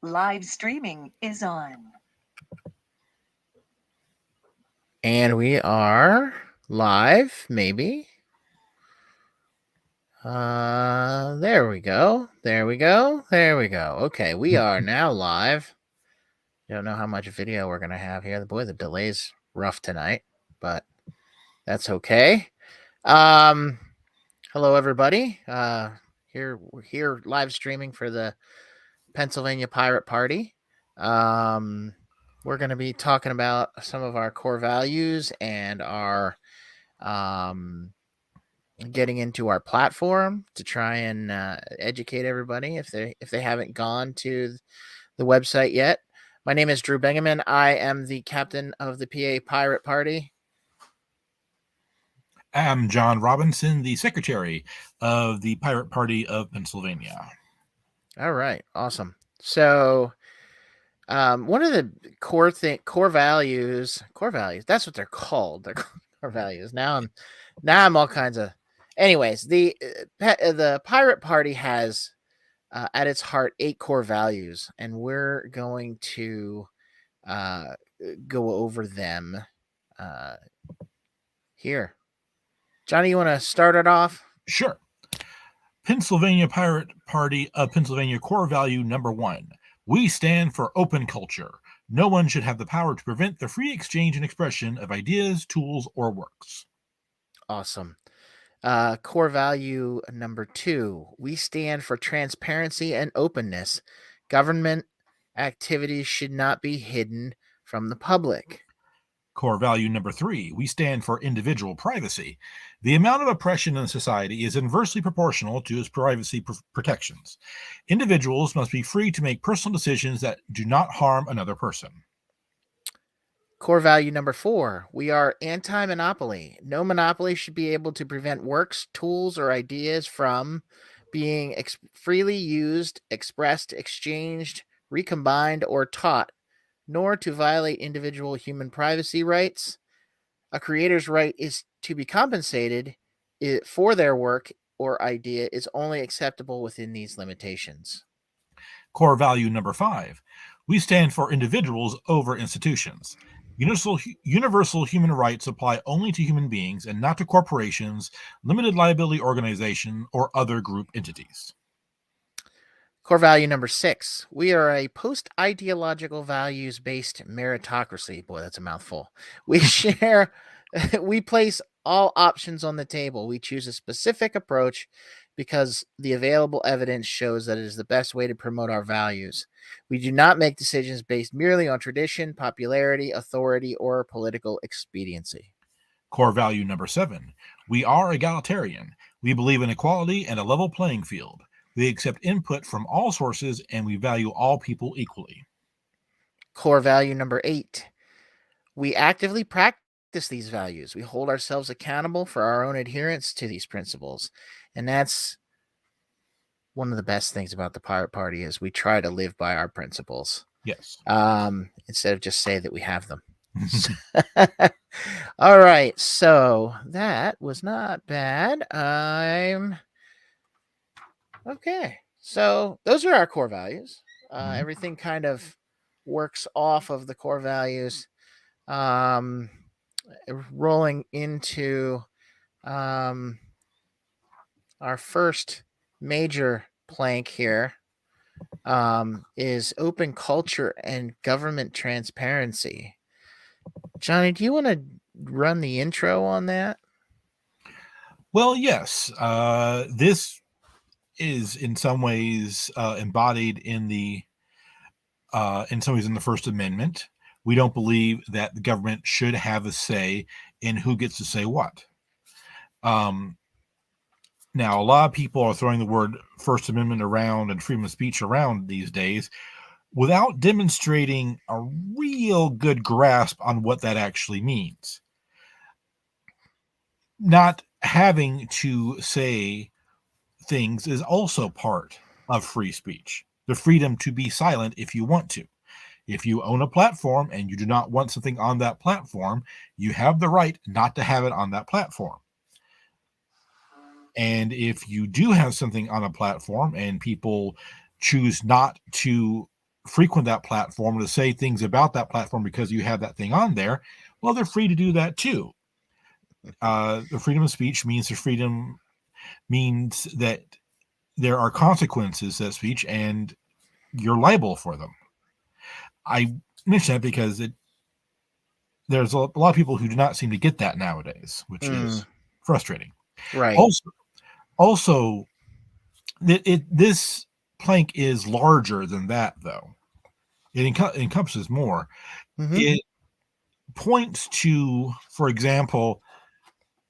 Live streaming is on. And we are live, maybe. There we go. There we go. There we go. Okay, we are now live. Don't know how much video we're gonna have here. Boy, the delay's rough tonight, but that's okay. Um, hello everybody. We're here live streaming for the Pennsylvania Pirate Party. We're going to be talking about some of our core values and our getting into our platform to try and educate everybody if they haven't gone to the website yet. My name is Drew Benjamin. I am the captain of the PA Pirate Party. I'm John Robinson, the secretary of the Pirate Party of Pennsylvania. All right, awesome. So, one of the core values, that's what they're called. They're core values. Now I'm all kinds of. Anyways, the Pirate Party has at its heart 8 core values, and we're going to go over them here. Johnny, you want to start it off? Sure. Pennsylvania Pirate Party of Pennsylvania core value number 1. We stand for open culture. No one should have the power to prevent the free exchange and expression of ideas, tools, or works. Awesome. Core value number 2. We stand for transparency and openness. Government activities should not be hidden from the public. Core value number 3. We stand for individual privacy. The amount of oppression in society is inversely proportional to its privacy protections. Individuals must be free to make personal decisions that do not harm another person. Core value number 4. We are anti-monopoly. No monopoly should be able to prevent works, tools, or ideas from being freely used, expressed, exchanged, recombined, or taught, nor to violate individual human privacy rights. A creator's right is to be compensated for their work or idea is only acceptable within these limitations. Core value number 5. We stand for individuals over institutions. Universal human rights apply only to human beings and not to corporations, limited liability organizations, or other group entities. Core value number 6. We are a post-ideological values-based meritocracy. Boy, that's a mouthful. We place all options on the table. We choose a specific approach because the available evidence shows that it is the best way to promote our values. We do not make decisions based merely on tradition, popularity, authority, or political expediency. Core value number 7. We are egalitarian. We believe in equality and a level playing field. We accept input from all sources and we value all people equally. Core value number 8. We actively practice these values. We hold ourselves accountable for our own adherence to these principles. And that's one of the best things about the Pirate Party is we try to live by our principles. Yes. Instead of just say that we have them. All right. So that was not bad. Okay. So those are our core values. Everything kind of works off of the core values. Rolling into our first major plank here is open culture and government transparency. Johnny, do you want to run the intro on that? Well, yes. This is in some ways embodied in some ways in the First Amendment. We don't believe that the government should have a say in who gets to say what. Now, a lot of people are throwing the word First Amendment around and freedom of speech around these days without demonstrating a real good grasp on what that actually means. Not having to say things is also part of free speech. The freedom to be silent if you want to. If you own a platform and you do not want something on that platform, you have the right not to have it on that platform. And if you do have something on a platform and people choose not to frequent that platform, to say things about that platform because you have that thing on there, well, they're free to do that too. The freedom of speech means that there are consequences to that speech, and you're liable for them. I mention that because there's a lot of people who do not seem to get that nowadays, which is frustrating. Right. Also, this plank is larger than that, though. It encompasses more. Mm-hmm. It points to, for example,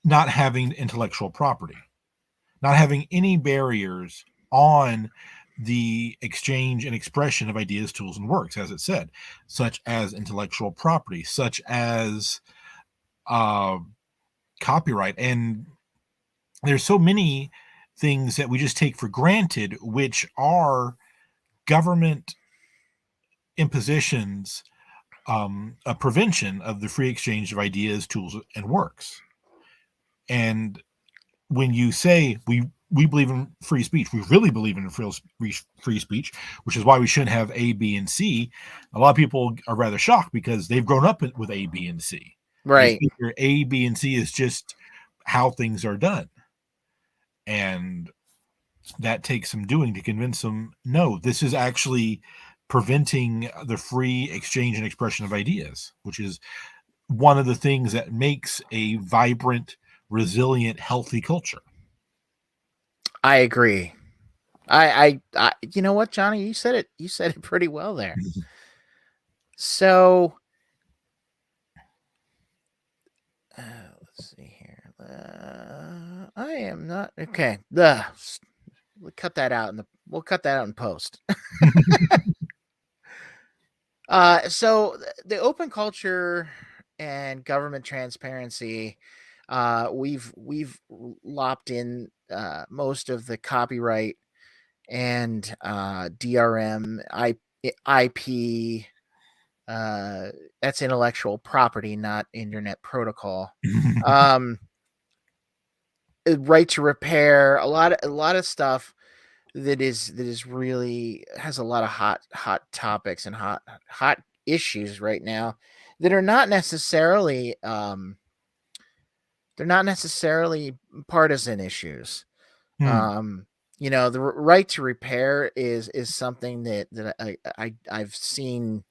not having intellectual property, not having any barriers on the exchange and expression of ideas, tools, and works, as it said, such as intellectual property, such as copyright. And there's so many things that we just take for granted, which are government impositions, a prevention of the free exchange of ideas, tools, and works. And when you say we believe in free speech, we really believe in free speech, which is why we shouldn't have A, B, and C. A lot of people are rather shocked because they've grown up with A, B, and C. Right. They figure A, B, and C is just how things are done. And that takes some doing to convince them, no, this is actually preventing the free exchange and expression of ideas, which is one of the things that makes a vibrant, resilient, healthy culture. I agree. I you know what, Johnny, you said it pretty well there. So let's see here. I am not okay. We'll cut that out in post. So the open culture and government transparency, we've lopped in most of the copyright and DRM, IP. That's intellectual property, not internet protocol. Right to repair, a lot of stuff that is really has a lot of hot topics and hot issues right now that are not necessarily they're not necessarily partisan issues. You know, the right to repair is something that I've seen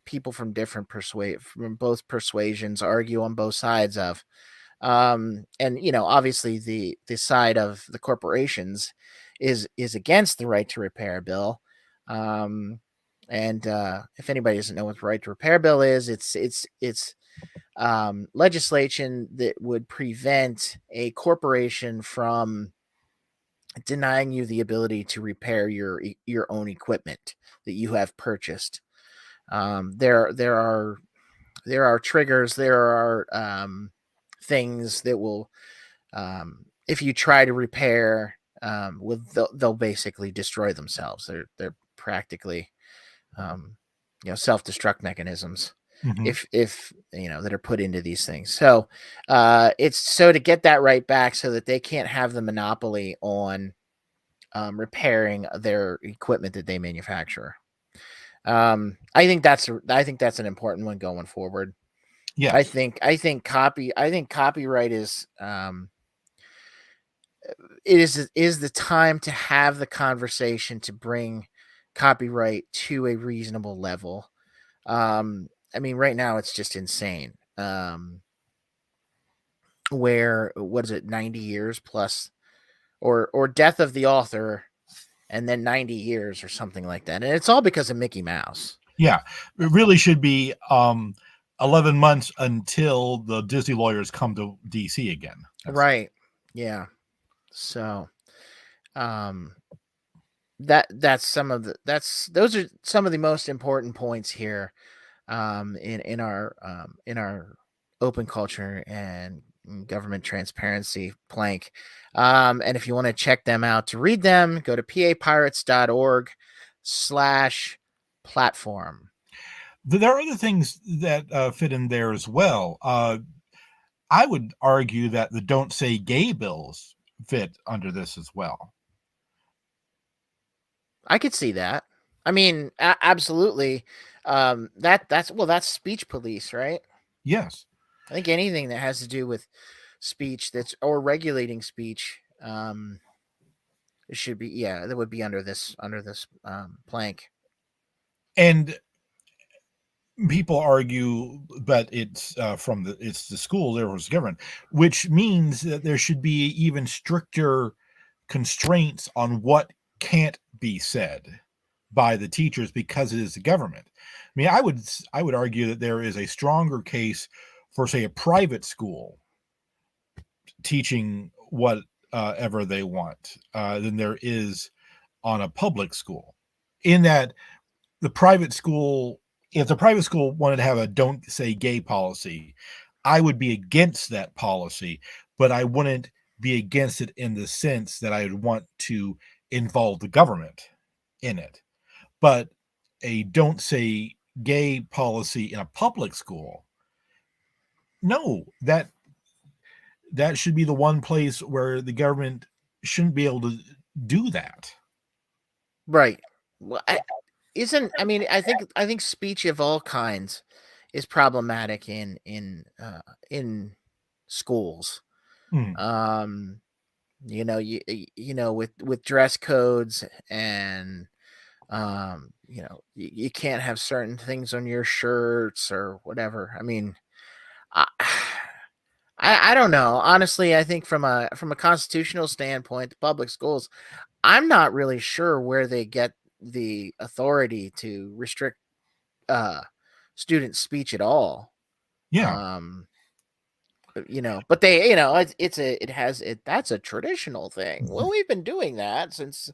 people from from both persuasions argue on both sides of. And you know, obviously the side of the corporations is against the right to repair bill. And if anybody doesn't know what the right to repair bill is, it's legislation that would prevent a corporation from denying you the ability to repair your own equipment that you have purchased. There are triggers, there are things that will, if you try to repair, they'll basically destroy themselves. They're practically, you know, self-destruct mechanisms. If you know, that are put into these things. So it's so to get that right back so that they can't have the monopoly on repairing their equipment that they manufacture. I think that's an important one going forward. Yeah. I think copyright is it is the time to have the conversation to bring copyright to a reasonable level. I mean, right now it's just insane. Where what is it, 90 years plus, or death of the author, and then 90 years or something like that, and it's all because of Mickey Mouse. Yeah, it really should be 11 months until the Disney lawyers come to DC again. Right. Yeah. So, those are some of the most important points here, in our open culture and government transparency plank. And if you want to check them out to read them, go to papirates.org/platform. There are other things that fit in there as well. I would argue that the Don't Say Gay bills fit under this as well. I could see that. I mean, absolutely. That's speech police, right? Yes. I think anything that has to do with speech that's or regulating speech, it should be that would be under this plank. And people argue, but it's it's the school, there was government, which means that there should be even stricter constraints on what can't be said by the teachers because it is the government. I mean, I would argue that there is a stronger case for, say, a private school teaching whatever they want than there is on a public school. In that the private school, if the private school wanted to have a don't say gay policy, I would be against that policy, but I wouldn't be against it in the sense that I would want to involve the government in it. But a don't say gay policy in a public school, no, that should be the one place where the government shouldn't be able to do that. Right. Well, I mean, I think speech of all kinds is problematic in schools. Mm. You know, with dress codes and you can't have certain things on your shirts or whatever. I mean, I, I don't know. Honestly, I think from a constitutional standpoint, the public schools, I'm not really sure where they get the authority to restrict uh student speech at all. Yeah. Um but they, that's a traditional thing. Well, we've been doing that since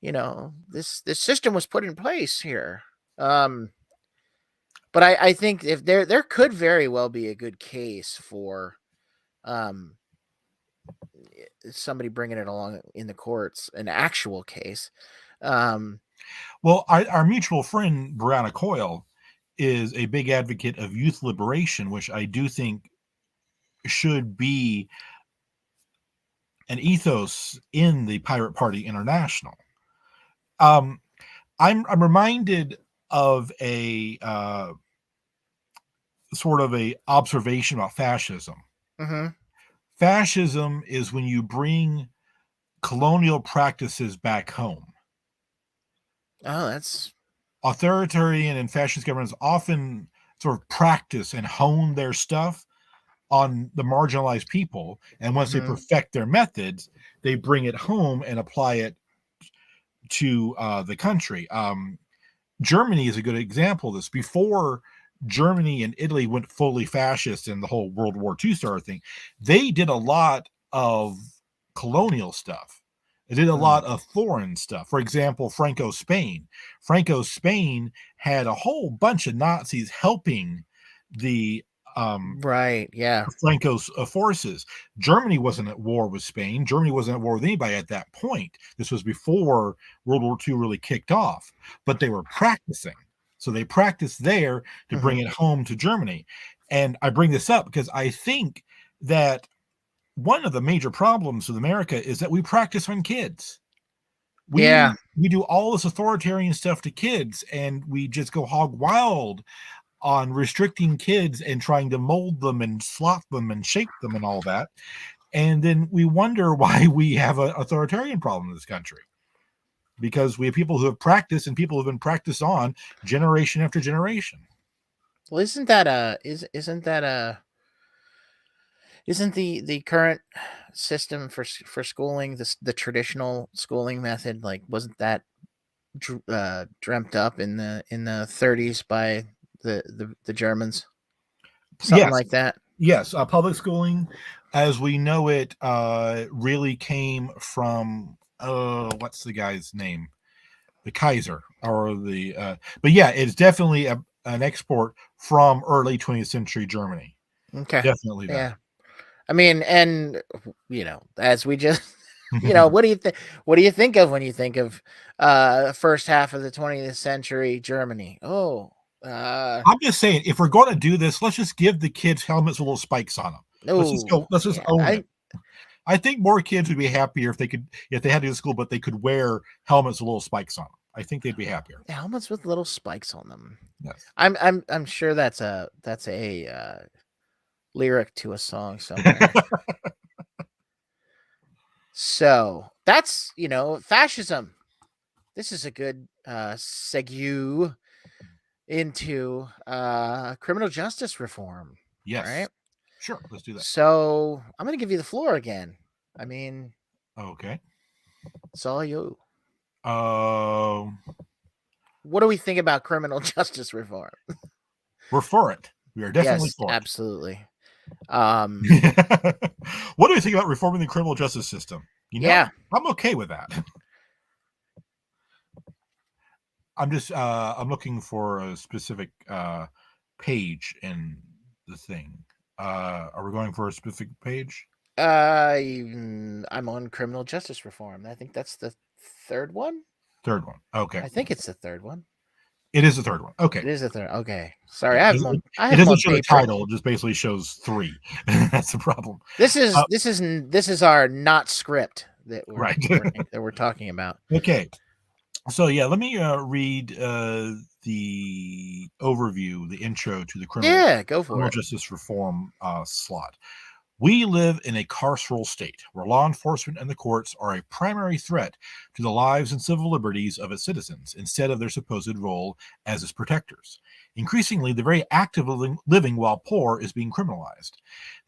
this system was put in place here. But I think if there could very well be a good case for um somebody bringing it along in the courts, an actual case. Well, our mutual friend Brianna Coyle is a big advocate of youth liberation, which I do think should be an ethos in the Pirate Party International. I'm reminded of a sort of a observation about fascism. Mm-hmm. Fascism is when you bring colonial practices back home. Oh, that's Authoritarian and fascist governments often sort of practice and hone their stuff on the marginalized people, and once they perfect their methods, they bring it home and apply it to the country. Germany is a good example of this. Before Germany and Italy went fully fascist and the whole World War II started thing, they did a lot of colonial stuff. They did a lot of foreign stuff. For example, Franco Spain. Franco Spain had a whole bunch of Nazis helping the right, yeah. Franco's forces. Germany wasn't at war with Spain. Germany wasn't at war with anybody at that point. This was before World War II really kicked off, but they were practicing. So they practiced there to bring it home to Germany. And I bring this up because I think that one of the major problems with America is that we practice on kids. We do all this authoritarian stuff to kids, and we just go hog wild on restricting kids and trying to mold them and slot them and shape them and all that. And then we wonder why we have an authoritarian problem in this country. Because we have people who have practiced and people who have been practiced on generation after generation. Well, isn't the current system for schooling, the traditional schooling method, like wasn't that dreamt up in the 30s by the Germans? Something like that. Yes, public schooling, as we know it, really came from what's the guy's name? The Kaiser, or the but yeah, it's definitely an export from early 20th century Germany. Okay, definitely that. Yeah, I mean, and as we just what do you think of when you think of first half of the 20th century Germany? I'm just saying, if we're going to do this, let's just give the kids helmets with little spikes on them. Let's just own it. I think more kids would be happier if they had to go to school, but they could wear helmets with little spikes on them. I think they'd be happier. Helmets with little spikes on them. Yes. I'm sure that's a lyric to a song somewhere. So that's fascism. This is a good segue into criminal justice reform. Yes. Right? Sure. Let's do that. So I'm going to give you the floor again. I mean, Okay. it's all you. Um, What do we think about criminal justice reform? we're for it. We are definitely Yes, for absolutely. it. What do you think about reforming the criminal justice system? Yeah. I'm okay with that. I'm just I'm looking for a specific page in the thing. Are we going for a specific page? I'm on criminal justice reform. I think that's the third one. Third one. Okay. I think it's the third one. It is the third one. Okay. It is the third. Okay. Sorry, Yeah, I have them. I it have them on doesn't show the paper. title. It just basically shows 3. That's the problem. This is our not script that we're Right. that we're talking about. Okay. So yeah, let me read the overview, the intro to the Yeah, go for criminal it. justice reform slot. We live in a carceral state where law enforcement and the courts are a primary threat to the lives and civil liberties of its citizens instead of their supposed role as its protectors. Increasingly, the very act of living while poor is being criminalized.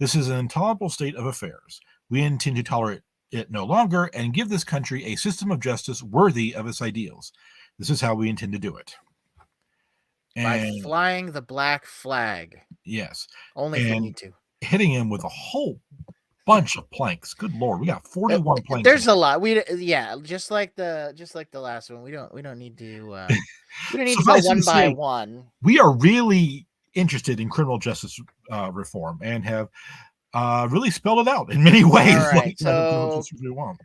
This is an intolerable state of affairs. We intend to tolerate it no longer and give this country a system of justice worthy of its ideals. This is how we intend to do it. By flying the black flag. Yes. Only if we need to. Hitting him with a whole bunch of planks. Good Lord, we got 41 planks. There's a lot. Just like the last one. We don't need to go one by one. We are really interested in criminal justice reform and have really spelled it out in many ways. All right, so we want.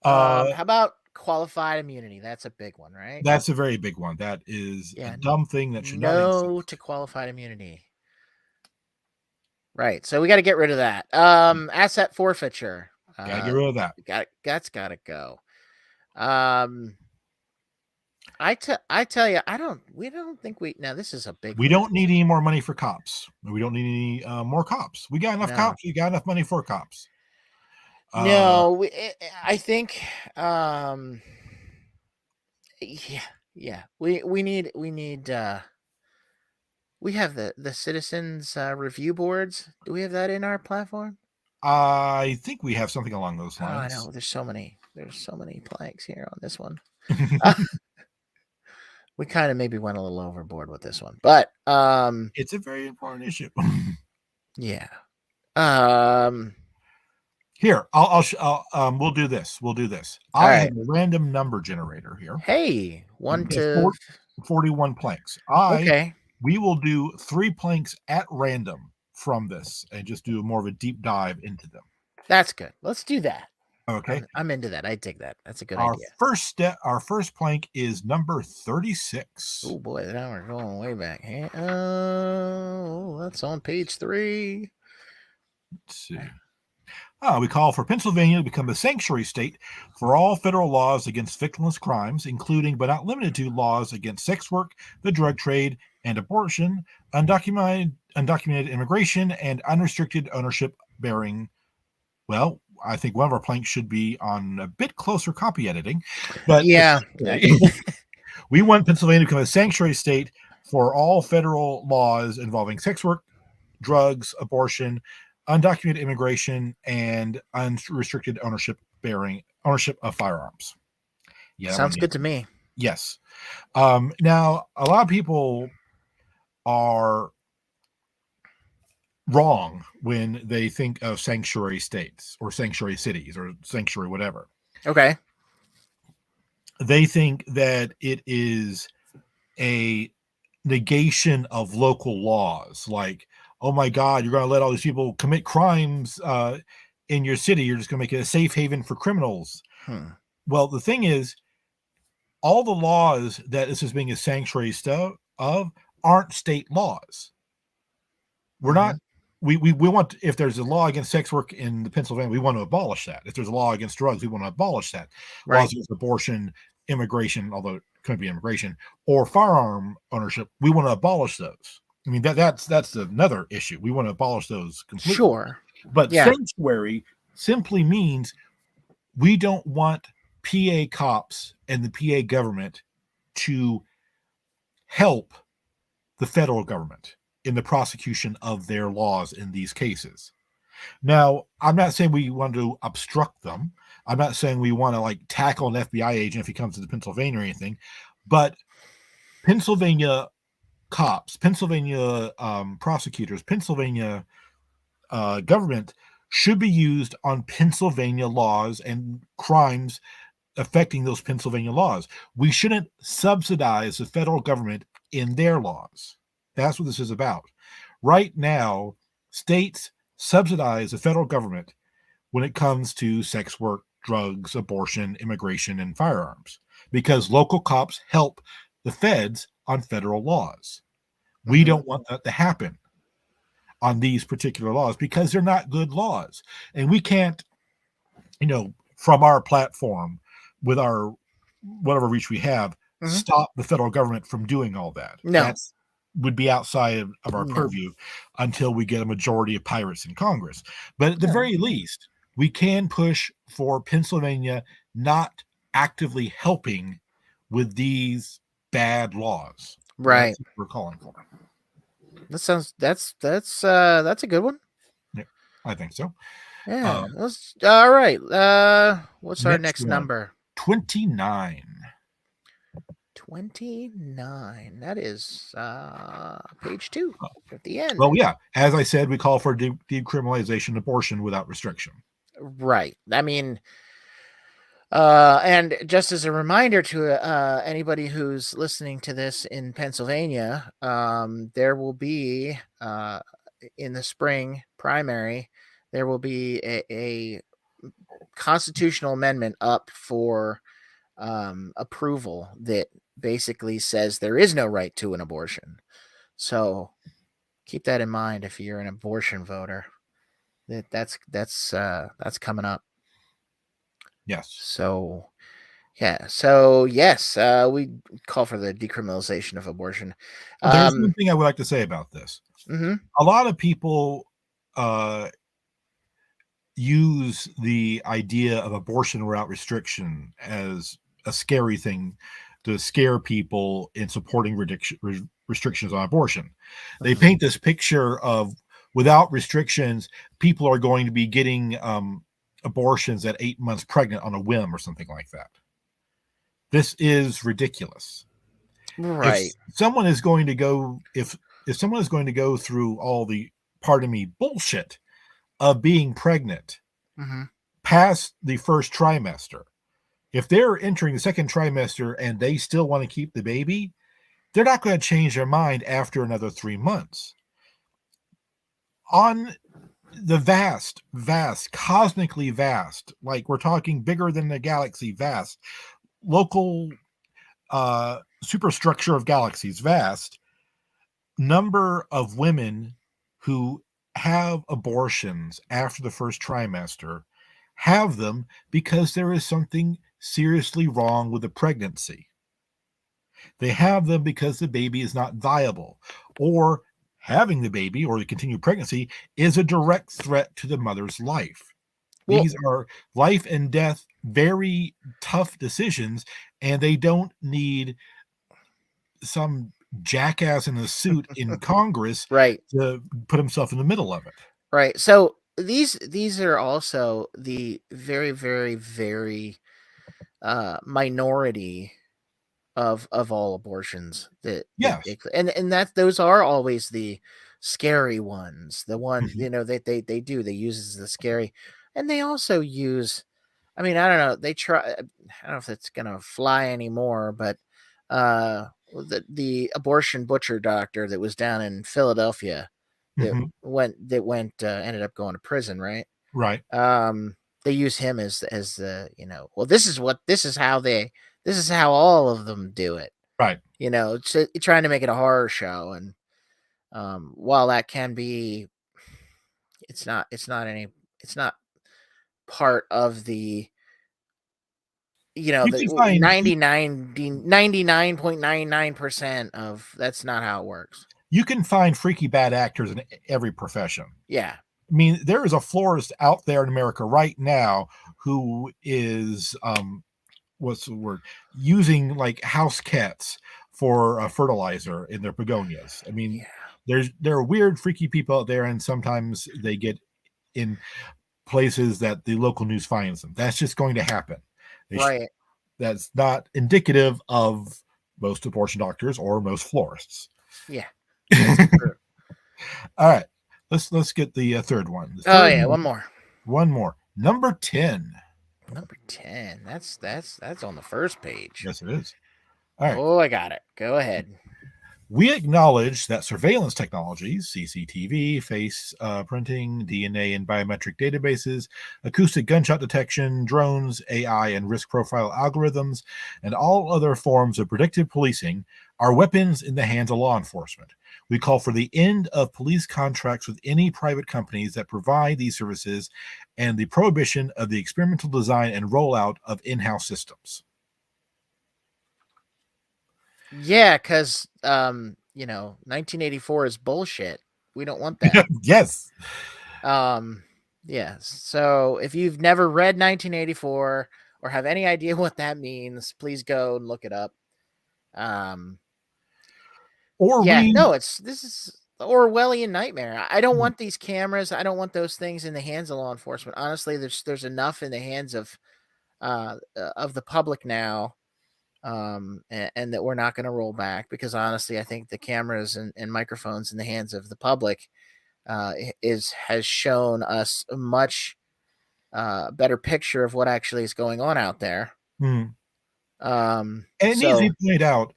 How about qualified immunity? That's a big one, right? That's a very big one. That is a dumb thing that should not exist. To qualified immunity. Right. So we got to get rid of that. Asset forfeiture. Gotta get rid of that. That's got to go. I tell you, we don't think now this is a big. We don't need any more money for cops. We don't need any more cops. We got enough cops. We got enough money for cops. No, I think, yeah, we need, we have the citizens review boards. Do we have that in our platform? I think we have something along those lines. I know there's so many planks here on this one. We kind of maybe went a little overboard with this one, but it's a very important issue. Yeah. Here, we'll do this. I have a random number generator here. Hey, 1 to 41 planks. We will do 3 planks at random from this and just do more of a deep dive into them. That's good. Let's do that. Okay. I'm into that. I take that. That's a good idea. Our first plank is number 36. Oh boy, now we're going way back. Oh, that's on page 3. Let's see. We call for Pennsylvania to become a sanctuary state for all federal laws against victimless crimes, including but not limited to laws against sex work, the drug trade, and abortion, undocumented immigration, and unrestricted ownership bearing. Well, I think one of our planks should be on a bit closer copy editing. But yeah. We want Pennsylvania to become a sanctuary state for all federal laws involving sex work, drugs, abortion, undocumented immigration, and unrestricted ownership of firearms. Yeah, sounds good to me. Yes. Now, a lot of people are wrong when they think of sanctuary states or sanctuary cities or sanctuary whatever. Okay. They think that it is a negation of local laws, like, oh my God, you're going to let all these people commit crimes in your city. You're just going to make it a safe haven for criminals. Well, the thing is, all the laws that this is being a sanctuary of aren't state laws. We're not. We want, if there's a law against sex work in the Pennsylvania, we want to abolish that. If there's a law against drugs, we want to abolish that. Right. Laws against abortion, immigration, although country immigration, or firearm ownership, we want to abolish those. I mean, that's another issue. We want to abolish those completely. Sure. But Yeah. sanctuary simply means we don't want PA cops and the PA government to help the federal government in the prosecution of their laws in these cases. Now, I'm not saying we want to obstruct them. I'm not saying we want to like tackle an FBI agent if he comes to Pennsylvania or anything, but Pennsylvania cops, Pennsylvania prosecutors, Pennsylvania government should be used on Pennsylvania laws and crimes affecting those Pennsylvania laws. We shouldn't subsidize the federal government in their laws. That's what this is about. Right now, states subsidize the federal government when it comes to sex work, drugs, abortion, immigration, and firearms because local cops help the feds on federal laws. We don't want that to happen on these particular laws because they're not good laws. And we can't, from our platform with our whatever reach we have, stop the federal government from doing all that. No. That would be outside of our No. purview until we get a majority of pirates in Congress. But at the very least, we can push for Pennsylvania not actively helping with these bad laws. Right. That's what we're calling for. That's a good one. Yeah, I think so. Yeah. All right. What's our next one, number? 29. 29. That is page 2 at the end. Well, yeah. As I said, we call for decriminalization of abortion without restriction. Right. I mean, and just as a reminder to anybody who's listening to this in Pennsylvania, there will be in the spring primary, there will be a constitutional amendment up for approval that basically says there is no right to an abortion. So keep that in mind if you're an abortion voter. That's coming up. Yes. So yeah. So yes, we call for the decriminalization of abortion. There's one thing I would like to say about this. A lot of people use the idea of abortion without restriction as a scary thing to scare people in supporting restrictions on abortion. They paint this picture of without restrictions, people are going to be getting abortions at 8 months pregnant on a whim or something like that. This is ridiculous. Right. If someone is going to go through all the, pardon me, bullshit of being pregnant past the first trimester, if they're entering the second trimester and they still want to keep the baby, they're not going to change their mind after another 3 months. On the vast, cosmically vast, like we're talking bigger than the galaxy, vast, local superstructure of galaxies, vast number of women who have abortions after the first trimester have them because there is something seriously wrong with the pregnancy. They have them because the baby is not viable, or having the baby or the continued pregnancy is a direct threat to the mother's life. These are life and death, very tough decisions, and they don't need some jackass in a suit in Congress to put himself in the middle of it. Right. So these are also the very, very, very minority of all abortions that and that those are always the scary ones. The one that they use as the scary, and they also use. I mean, I don't know. They try. I don't know if it's gonna fly anymore, but the abortion butcher doctor that was down in Philadelphia that ended up going to prison, right? Right. They use him as the well, this is how all of them do it, right? Trying to make it a horror show, and while that can be, it's not part of the you know, You the can find 99.99% of that's not how it works. you can find freaky bad actors in every profession. Yeah. I mean, there is a florist out there in America right now who is what's the word, using like house cats for fertilizer in their begonias. I mean, Yeah. there are weird, freaky people out there, and sometimes they get in places that the local news finds them. That's just going to happen. Right. That's not indicative of most abortion doctors or most florists. Yeah. That's true. All right, let's get the third one. The Oh third yeah, one, one more. Number 10. Number 10. That's on the first page. Yes, it is. All right. Oh, I got it. Go ahead. We acknowledge that surveillance technologies, CCTV, face printing, DNA and biometric databases, acoustic gunshot detection, drones, AI and risk profile algorithms, and all other forms of predictive policing are weapons in the hands of law enforcement. We call for the end of police contracts with any private companies that provide these services and the prohibition of the experimental design and rollout of in-house systems. Yeah, because 1984 is bullshit. We don't want that. Yes. Yeah. So if you've never read 1984 or have any idea what that means, please go and look it up. Or Yeah, read. no, this is the Orwellian nightmare. I don't want these cameras. I don't want those things in the hands of law enforcement. Honestly, there's enough in the hands of the public now, and that we're not going to roll back, because honestly, I think the cameras and microphones in the hands of the public has shown us a much better picture of what actually is going on out there. And it needs to be pointed out,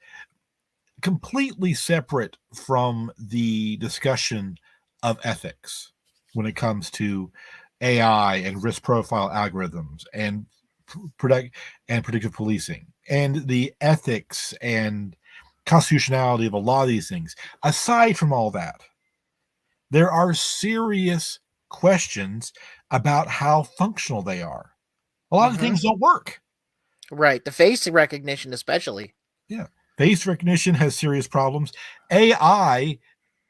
completely separate from the discussion of ethics when it comes to AI and risk profile algorithms and predictive policing and the ethics and constitutionality of a lot of these things. Aside from all that, there are serious questions about how functional they are. A lot of things don't work. Right. The face recognition, especially. Yeah. Face recognition has serious problems. AI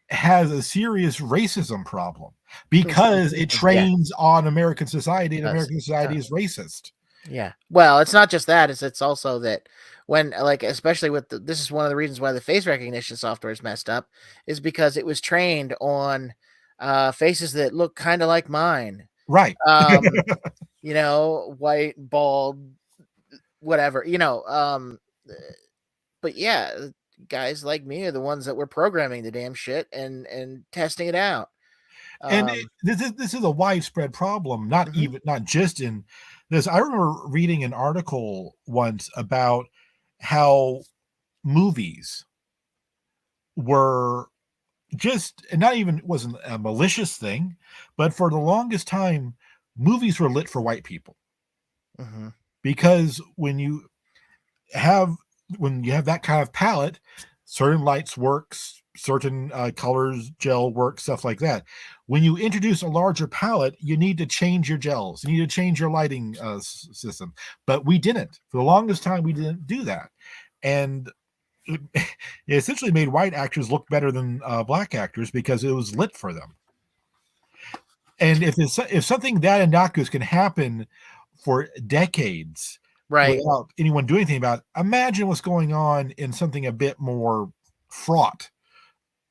has a serious racism problem because it trains on American society, and American society is racist. Yeah. Well, it's not just that. It's also that when, like, especially with this is one of the reasons why the face recognition software is messed up, is because it was trained on faces that look kind of like mine. Right. White, bald, whatever, but yeah, guys like me are the ones that were programming the damn shit and testing it out. And this is a widespread problem, not just in this. I remember reading an article once about how movies were just, and not even wasn't a malicious thing, but for the longest time, movies were lit for white people. Because when you have that kind of palette, certain lights works, certain colors, gel work, stuff like that. When you introduce a larger palette, you need to change your gels, you need to change your lighting system. But we didn't. For the longest time, we didn't do that, and it essentially made white actors look better than black actors because it was lit for them. And if something that innocuous can happen for decades, right, without anyone doing anything about it, imagine what's going on in something a bit more fraught,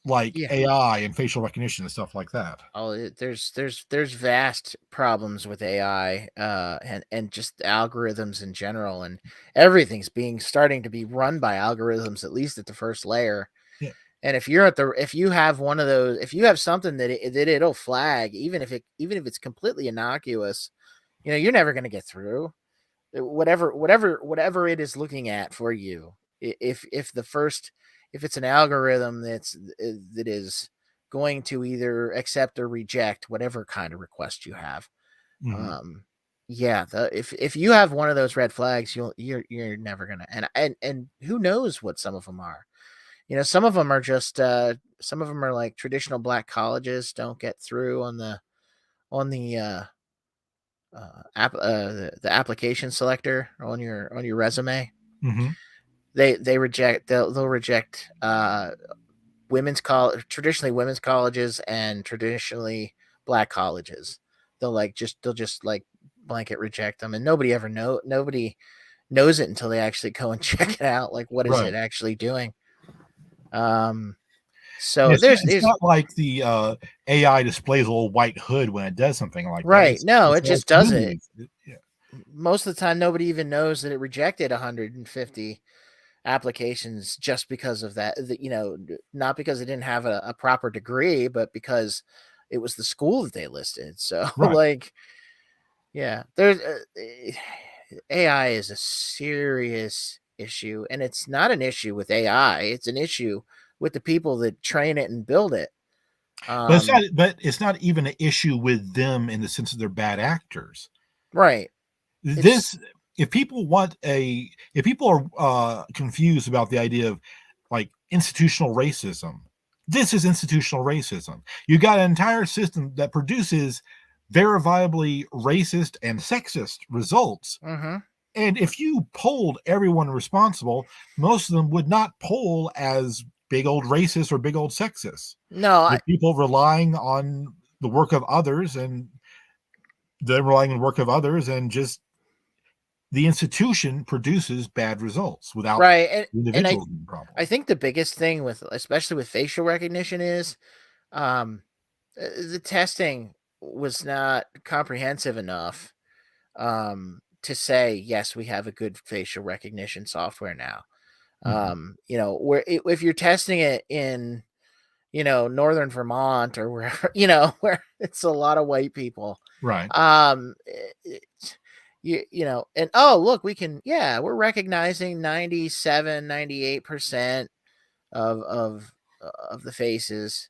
like AI and facial recognition and stuff like that. Oh, there's vast problems with AI and just algorithms in general, and everything's starting to be run by algorithms, at least at the first layer. Yeah. And if you have one of those, if you have something that it'll flag, even if it's completely innocuous, you're never going to get through. Whatever it is looking at for you, if it's an algorithm that is going to either accept or reject whatever kind of request you have. If you have one of those red flags, you're never gonna, and who knows what some of them are. Some of them are just some of them are like traditional black colleges don't get through on the the application selector on your resume. Mm-hmm. They'll reject traditionally women's colleges and traditionally black colleges. They'll just like blanket reject them, and nobody knows it until they actually go and check it out. Like, what is Right. it actually doing? So It's not like the AI displays a little white hood when it does something like that. right. No, it It's all just does it. smooth. Yeah. Most of the time, nobody even knows that it rejected 150 applications just because of that. Not because it didn't have a proper degree, but because it was the school that they listed. So, Right. like, yeah, there's AI is a serious issue, and it's not an issue with AI. It's an issue with the people that train it and build it. But it's not even an issue with them in the sense that they're bad actors. Right. This if people are confused about the idea of like institutional racism, this is institutional racism. You got an entire system that produces verifiably racist and sexist results. Mm-hmm. And if you polled everyone responsible, most of them would not poll as big old racist or big old sexist. No, They're people relying on the work of others, and they're relying on the work of others, and just the institution produces bad results without right, the and individual being problem. I think the biggest thing with, especially with facial recognition, is the testing was not comprehensive enough to say yes, we have a good facial recognition software now. Where if you're testing it in northern Vermont or wherever, where it's a lot of white people, Right. and oh, look, we're recognizing 98% of the faces.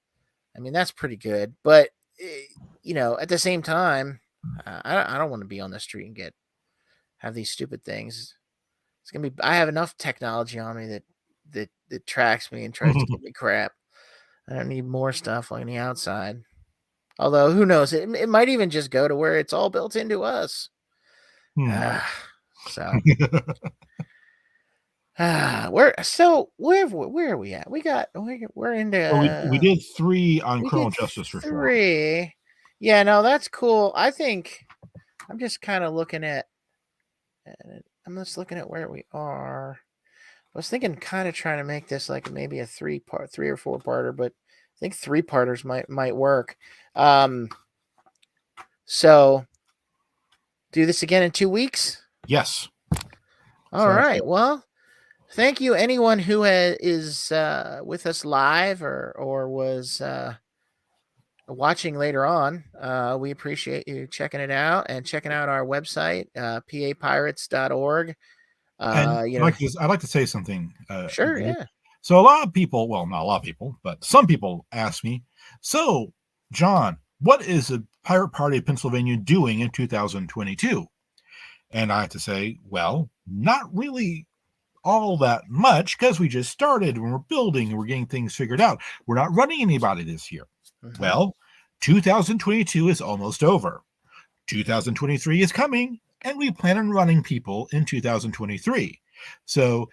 I mean, that's pretty good, but at the same time, I don't want to be on the street and have these stupid things. It's gonna be. I have enough technology on me that tracks me and tries to give me crap. I don't need more stuff on the outside. Although, who knows? It might even just go to where it's all built into us. So, where are we at? We're into. We did 3 on We criminal did justice reform. 3. Yeah, no, that's cool. I think I'm just kind of looking at. I'm just looking at where we are. I was thinking, kind of trying to make this like maybe a 3 or 4-parter, but I think 3-parters might work. So do this again in 2 weeks. Yes. All right. Well, thank you, anyone who is with us live or was watching later on. We appreciate you checking it out and checking out our website, papirates.org. I'd like to say something. Sure, yeah. So a lot of people, well, not a lot of people, but some people ask me, so John, what is the Pirate Party of Pennsylvania doing in 2022? And I have to say, well, not really all that much, because we just started and we're building and we're getting things figured out. We're not running anybody this year. Mm-hmm. Well, 2022 is almost over. 2023 is coming, and we plan on running people in 2023. So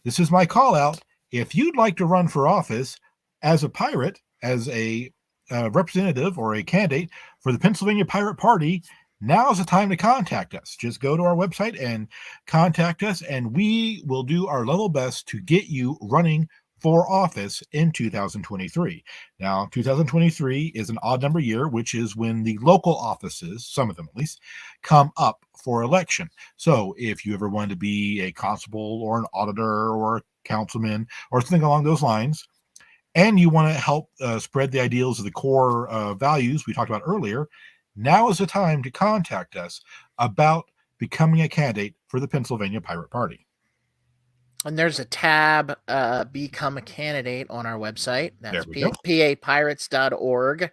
this is my call out. If you'd like to run for office as a pirate, as a representative or a candidate for the Pennsylvania Pirate Party, now is the time to contact us. Just go to our website and contact us, and we will do our level best to get you running for office in 2023. Now, 2023 is an odd number year, which is when the local offices, some of them at least, come up for election. So if you ever want to be a constable or an auditor or a councilman or something along those lines, and you want to help spread the ideals of the core values we talked about earlier, now is the time to contact us about becoming a candidate for the Pennsylvania Pirate Party. And there's a tab, Become a Candidate, on our website. That's papirates.org.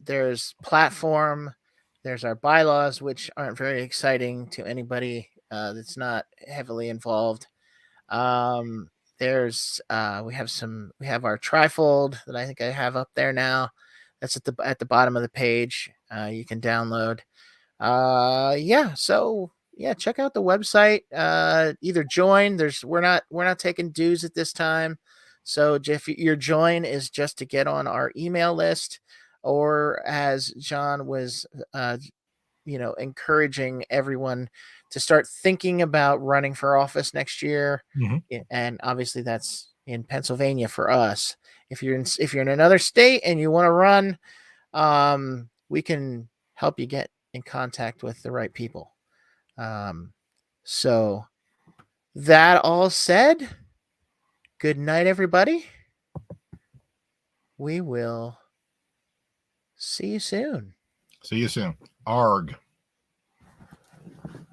There's platform. There's our bylaws, which aren't very exciting to anybody that's not heavily involved. We have our trifold that I think I have up there now. That's at the bottom of the page. You can download. Yeah. So yeah, check out the website. Either join. We're not taking dues at this time. So if your join is just to get on our email list, or as John was, encouraging everyone to start thinking about running for office next year. Mhm. And obviously that's in Pennsylvania for us. If you're in another state and you want to run, we can help you get in contact with the right people. So that all said, good night, everybody. We will see you soon. See you soon. Arg.